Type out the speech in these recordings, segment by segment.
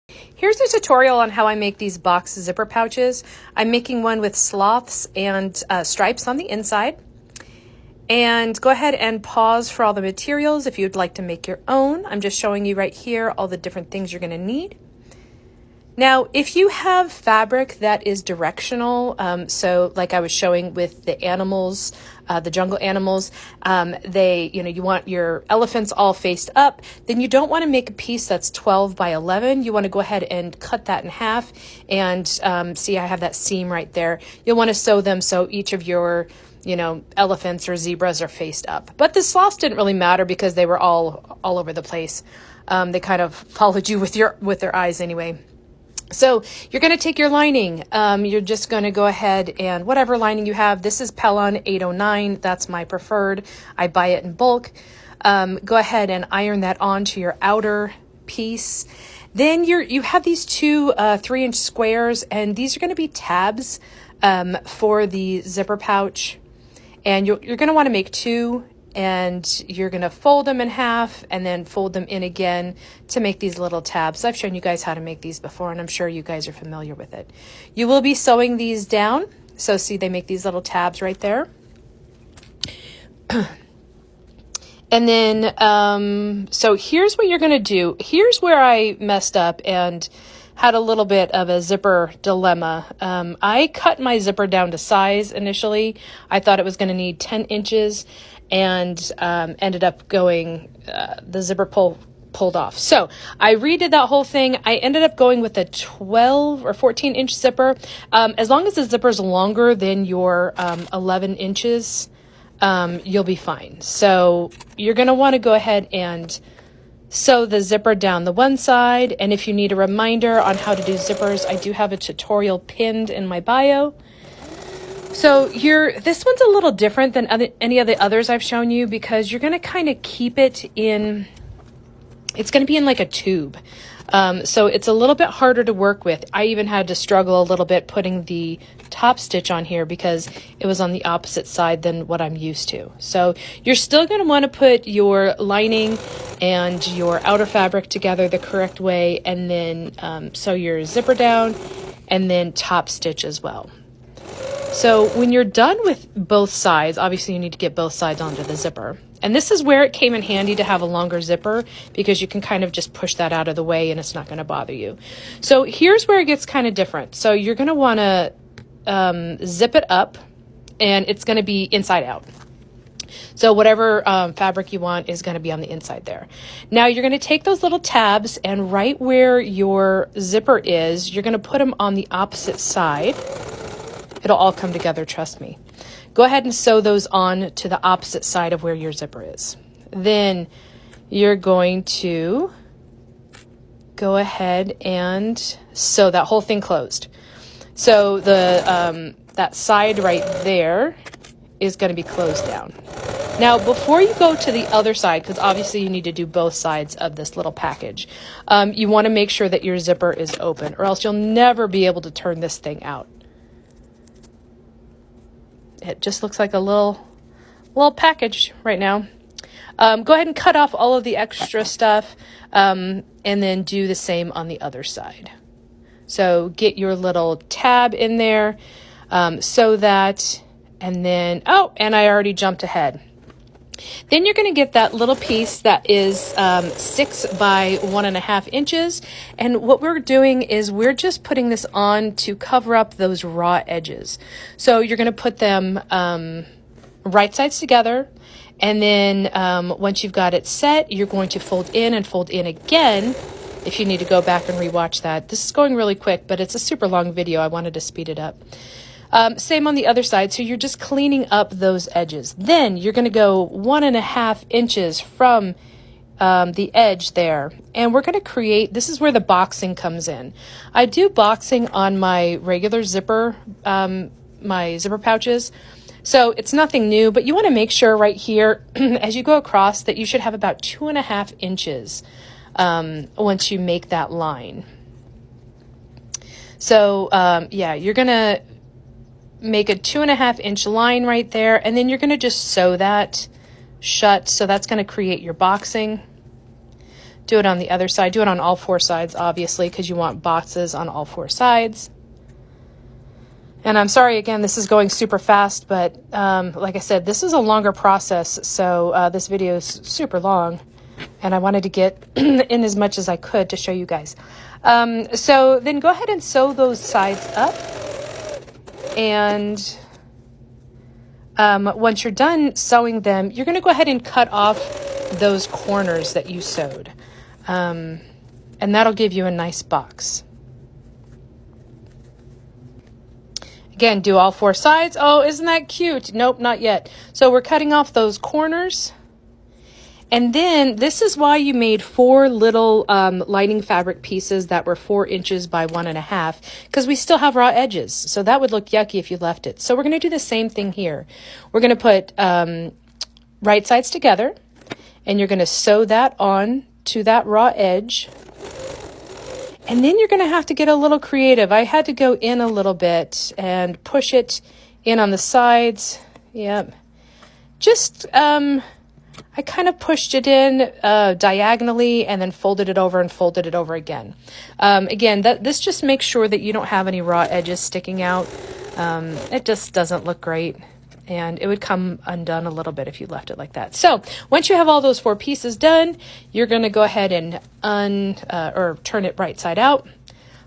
Here's a tutorial on how I make these box zipper pouches. I'm making one with sloths and stripes on the inside. And go ahead and pause for all the materials if you'd like to make your own. I'm just showing you right here all the different things you're going to need. Now, if you have fabric that is directional, so like I was showing with the animals, the jungle animals, you want your elephants all faced up, then you don't want to make a piece that's 12 by 11. You want to go ahead and cut that in half and see, I have that seam right there. You'll want to sew them so each of your elephants or zebras are faced up. But the sloths didn't really matter because they were all over the place. They kind of followed you with their eyes anyway. So you're going to take your lining. You're just going to go ahead and whatever lining you have. This is Pellon 809. That's my preferred. I buy it in bulk. Go ahead and iron that onto your outer piece. Then you have these two 3-inch squares, and these are going to be tabs for the zipper pouch. And you're going to want to make two, and you're going to fold them in half and then fold them in again to make these little tabs. I've shown you guys how to make these before, and I'm sure you guys are familiar with it. You will be sewing these down. So see, they make these little tabs right there. And then, so here's what you're going to do. Here's where I messed up and had a little bit of a zipper dilemma. I cut my zipper down to size initially. I thought it was going to need 10 inches and ended up going, the zipper pulled off. So I redid that whole thing. I ended up going with a 12 or 14-inch zipper. As long as the zipper's longer than your 11 inches, you'll be fine. So you're going to want to go ahead and sew the zipper down the one side. And if you need a reminder on how to do zippers, I do have a tutorial pinned in my bio. So this one's a little different than any of the others I've shown you because you're going to kind of keep it in, it's going to be in like a tube. So it's a little bit harder to work with. I even had to struggle a little bit putting the top stitch on here because it was on the opposite side than what I'm used to. So you're still going to want to put your lining and your outer fabric together the correct way, and then sew your zipper down and then top stitch as well. So when you're done with both sides, obviously you need to get both sides onto the zipper. And this is where it came in handy to have a longer zipper because you can kind of just push that out of the way and it's not going to bother you. So here's where it gets kind of different. So you're going to want to zip it up, and it's going to be inside out. So whatever fabric you want is going to be on the inside there. Now you're going to take those little tabs, and right where your zipper is, you're going to put them on the opposite side. It'll all come together, trust me. Go ahead and sew those on to the opposite side of where your zipper is. Then you're going to go ahead and sew that whole thing closed. So that side right there is going to be closed down. Now, before you go to the other side, because obviously you need to do both sides of this little package, you want to make sure that your zipper is open, or else you'll never be able to turn this thing out. It just looks like a little package right now. Go ahead and cut off all of the extra stuff, and then do the same on the other side. So get your little tab in there, sew that, and then, and I already jumped ahead. Then you're going to get that little piece that is 6 by 1.5 inches. And what we're doing is we're just putting this on to cover up those raw edges. So you're going to put them right sides together. And then once you've got it set, you're going to fold in and fold in again. If you need to go back and rewatch that. This is going really quick, but it's a super long video. I wanted to speed it up. Same on the other side. So you're just cleaning up those edges. Then you're going to go 1.5 inches from the edge there. And we're going to create, this is where the boxing comes in. I do boxing on my regular zipper, my zipper pouches. So it's nothing new, but you want to make sure right here, as you go across, that you should have about 2.5 inches once you make that line. So yeah, you're going to make a 2.5 inch line right there, and then you're going to just sew that shut. So that's going to create your boxing. Do it on the other side. Do it on all 4 sides, obviously, because you want boxes on all 4 sides. And I'm sorry, again, this is going super fast, but like I said, this is a longer process, so this video is super long, and I wanted to get in as much as I could to show you guys. So then go ahead and sew those sides up, and once you're done sewing them, you're going to go ahead and cut off those corners that you sewed, and that'll give you a nice box. Again, do all 4 sides. Oh, isn't that cute? Nope, not yet. So we're cutting off those corners. And then this is why you made 4 little lining fabric pieces that were 4 inches by 1.5, because we still have raw edges. So that would look yucky if you left it. So we're going to do the same thing here. We're going to put right sides together, and you're going to sew that on to that raw edge. And then you're going to have to get a little creative. I had to go in a little bit and push it in on the sides. Yep. Just, I kind of pushed it in diagonally and then folded it over and folded it over again. Again, this just makes sure that you don't have any raw edges sticking out. It just doesn't look great. And it would come undone a little bit if you left it like that. So once you have all those 4 pieces done, you're going to go ahead and or turn it right side out.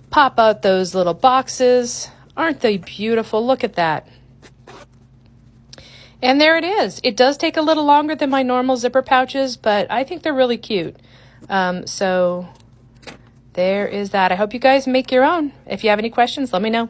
Pop out those little boxes. Aren't they beautiful? Look at that. And there it is. It does take a little longer than my normal zipper pouches, but I think they're really cute. So there is that. I hope you guys make your own. If you have any questions, let me know.